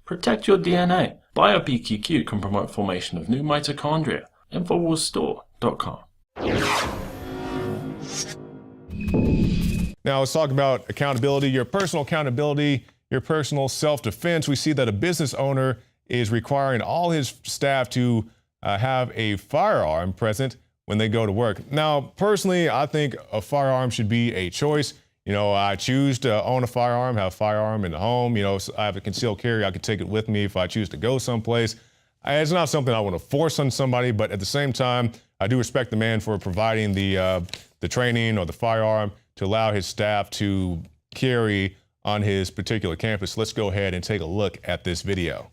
Protect your DNA. BioPQQ can promote formation of new mitochondria. Infowarsstore.com. Now let's talk about accountability, your personal accountability, your personal self-defense. We see that a business owner is requiring all his staff to have a firearm present when they go to work. Now, personally, I think a firearm should be a choice. You know, I choose to own a firearm, have a firearm in the home. You know, so I have a concealed carry. I could take it with me if I choose to go someplace. It's not something I want to force on somebody, but at the same time, I do respect the man for providing the training or the firearm to allow his staff to carry on his particular campus. Let's go ahead and take a look at this video.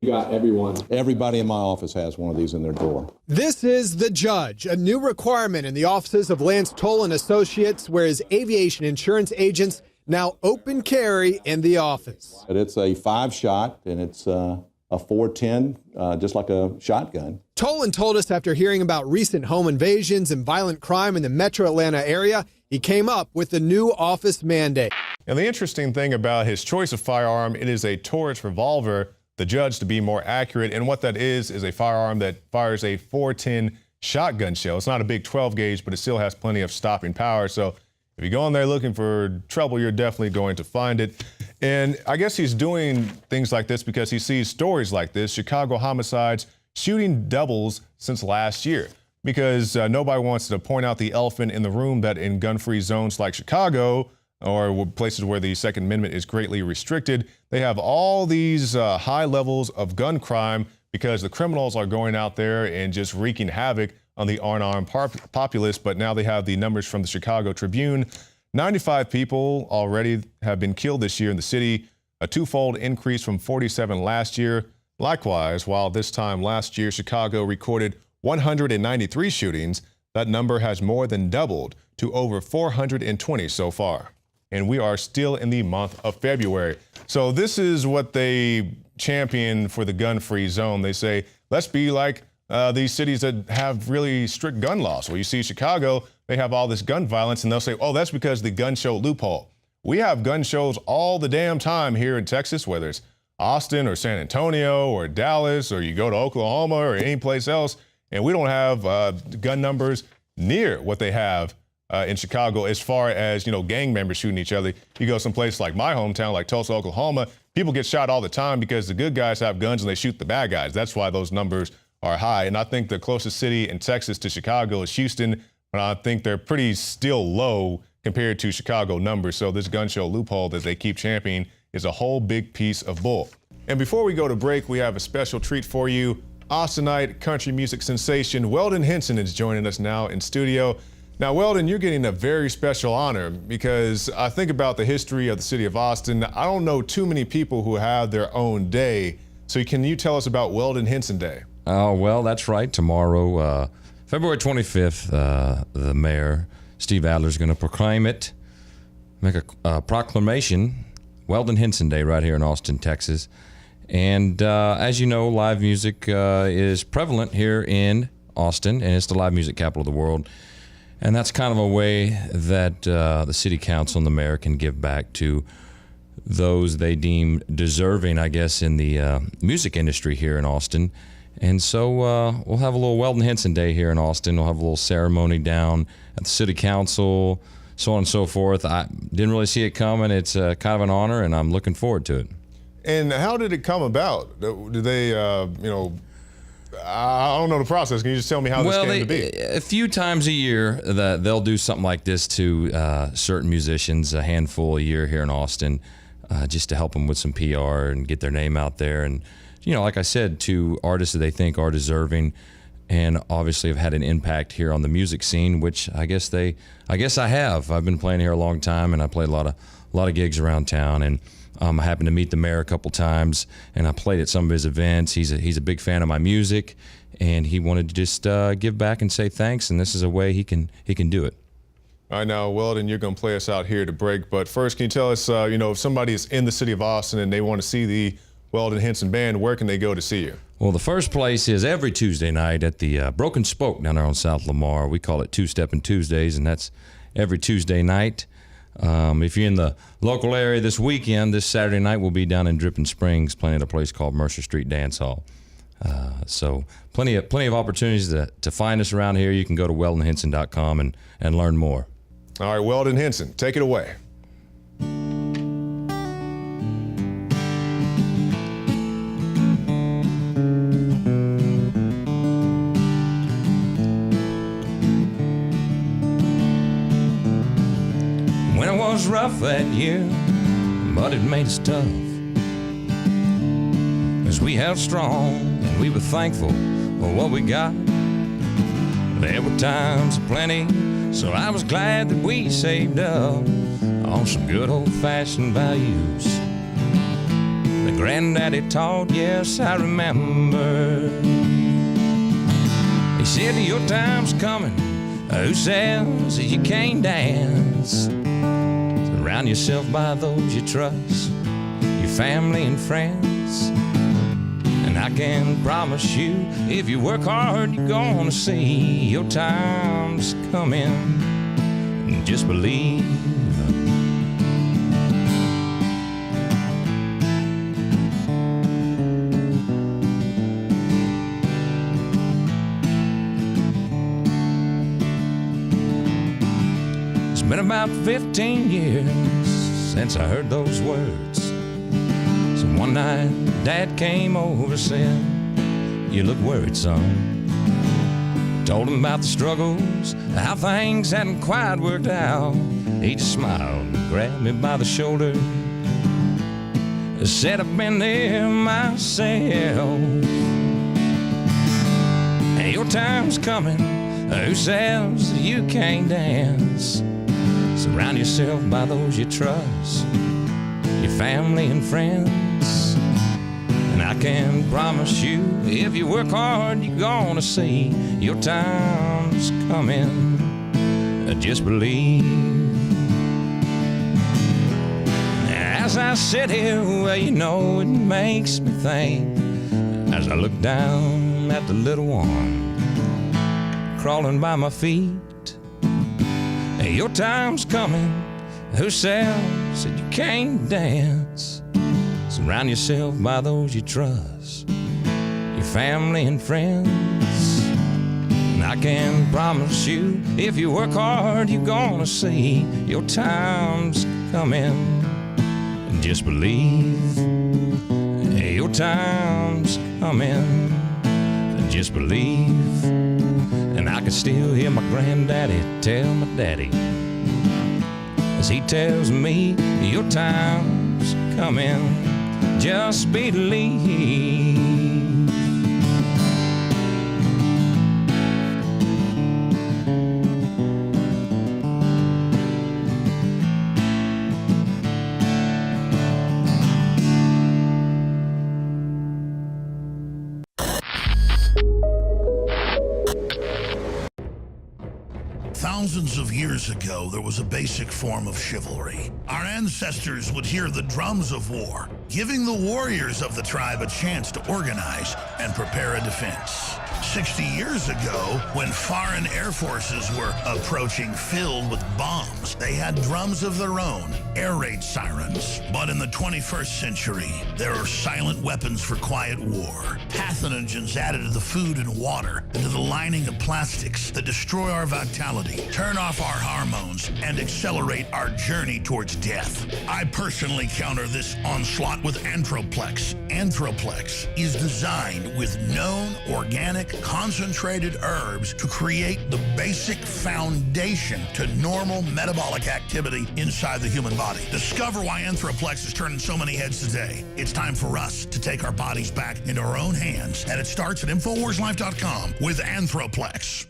You got everybody in my office has one of these in their drawer. This is The Judge, a new requirement in the offices of Lance Toll and Associates, where his aviation insurance agents now open carry in the office. It's a 5-shot, and it's a 410, just like a shotgun. Tolan told us after hearing about recent home invasions and violent crime in the metro Atlanta area, he came up with the new office mandate. And the interesting thing about his choice of firearm, it is a Taurus revolver, the Judge to be more accurate. And what that is a firearm that fires a 410 shotgun shell. It's not a big 12 gauge, but it still has plenty of stopping power. So if you go in there looking for trouble, you're definitely going to find it. And I guess he's doing things like this because he sees stories like this, Chicago homicides, shooting doubles since last year. Because nobody wants to point out the elephant in the room that in gun-free zones like Chicago, or places where the Second Amendment is greatly restricted, they have all these high levels of gun crime because the criminals are going out there and just wreaking havoc on the unarmed populace. But now they have the numbers from the Chicago Tribune. 95 people already have been killed this year in the city, a twofold increase from 47 last year. Likewise, while this time last year, Chicago recorded 193 shootings, that number has more than doubled to over 420 so far. And we are still in the month of February. So this is what they champion for the gun-free zone. They say, let's be like these cities that have really strict gun laws. Well, you see Chicago, they have all this gun violence, and they'll say, oh, that's because the gun show loophole. We have gun shows all the damn time here in Texas, whether it's Austin or San Antonio or Dallas, or you go to Oklahoma or any place else, and we don't have gun numbers near what they have in Chicago as far as, you know, gang members shooting each other. You go someplace like my hometown, like Tulsa, Oklahoma, people get shot all the time because the good guys have guns and they shoot the bad guys. That's why those numbers are high. And I think the closest city in Texas to Chicago is Houston, but I think they're pretty still low compared to Chicago numbers. So this gun show loophole that they keep championing is a whole big piece of bull. And before we go to break, we have a special treat for you. Austinite country music sensation Weldon Henson is joining us now in studio. Now, Weldon, you're getting a very special honor because I think about the history of the city of Austin. I don't know too many people who have their own day. So can you tell us about Weldon Henson Day? Oh, well, that's right. Tomorrow, February 25th, the mayor, Steve Adler, is going to proclaim it, make a proclamation, Weldon Henson Day right here in Austin, Texas. And as you know, live music is prevalent here in Austin, and it's the live music capital of the world. And that's kind of a way that the city council and the mayor can give back to those they deem deserving, I guess, in the music industry here in Austin. And so we'll have a little Weldon Henson Day here in Austin. We'll have a little ceremony down at the city council, so on and so forth. I didn't really see it coming. It's kind of an honor, and I'm looking forward to it. And how did it come about? Do they, I don't know the process. Can you just tell me how this came to be? A few times a year, they'll do something like this to certain musicians, a handful a year here in Austin, just to help them with some PR and get their name out there. And, you know, like I said, to artists that they think are deserving and obviously have had an impact here on the music scene, which I guess I have. I've been playing here a long time, and I played a lot of gigs around town. And I happened to meet the mayor a couple times, and I played at some of his events. He's a big fan of my music, and he wanted to just give back and say thanks, and this is a way he can do it. All right, now, Weldon, you're going to play us out here to break, but first, can you tell us, if somebody is in the city of Austin and they want to see the Weldon Henson Band, where can they go to see you? Well, the first place is every Tuesday night at the Broken Spoke down there on South Lamar. We call it Two-Steppin' Tuesdays, and that's every Tuesday night. If you're in the local area this weekend, this Saturday night, we'll be down in Dripping Springs playing at a place called Mercer Street Dance Hall. So plenty of opportunities to find us around here. You can go to weldonhenson.com and learn more. All right, Weldon Henson, take it away. When it was rough that year, but it made us tough, as we held strong and we were thankful for what we got. There were times aplenty, so I was glad that we saved up on some good old-fashioned values that Granddaddy taught. Yes, I remember. He said, your time's coming. Who says that you can't dance? Surround yourself by those you trust, your family and friends. And I can promise you, if you work hard, you're gonna see your time's coming. And just believe. It's been about 15 years since I heard those words. So one night, Dad came over, said, you look worried, son. Told him about the struggles, how things hadn't quite worked out. He just smiled and grabbed me by the shoulder. Said, I've been there myself. Hey, your time's coming. Who says you can't dance? Surround yourself by those you trust, your family and friends. And I can promise you, if you work hard, you're gonna see your time's coming. Just believe. As I sit here, well, you know, it makes me think, as I look down at the little one crawling by my feet. Hey, your time's coming. Who says that you can't dance? Surround yourself by those you trust, your family and friends. And I can promise you, if you work hard, you're gonna see your time's coming. And just believe. Hey, your time's coming. And just believe. And I can still hear my granddaddy tell my daddy, as he tells me, your time's coming, just believe. Thousands of years ago, there was a basic form of chivalry. Our ancestors would hear the drums of war, giving the warriors of the tribe a chance to organize and prepare a defense. 60 years ago, when foreign air forces were approaching filled with bombs, they had drums of their own, air raid sirens. But in the 21st century, there are silent weapons for quiet war. Pathogens added to the food and water, and to the lining of plastics that destroy our vitality, turn off our hormones, and accelerate our journey towards death. I personally counter this onslaught with Anthroplex. Anthroplex is designed with known organic concentrated herbs to create the basic foundation to normal metabolic activity inside the human body. Discover why Anthroplex is turning so many heads today. It's time for us to take our bodies back into our own hands, and it starts at InfoWarsLife.com with Anthroplex.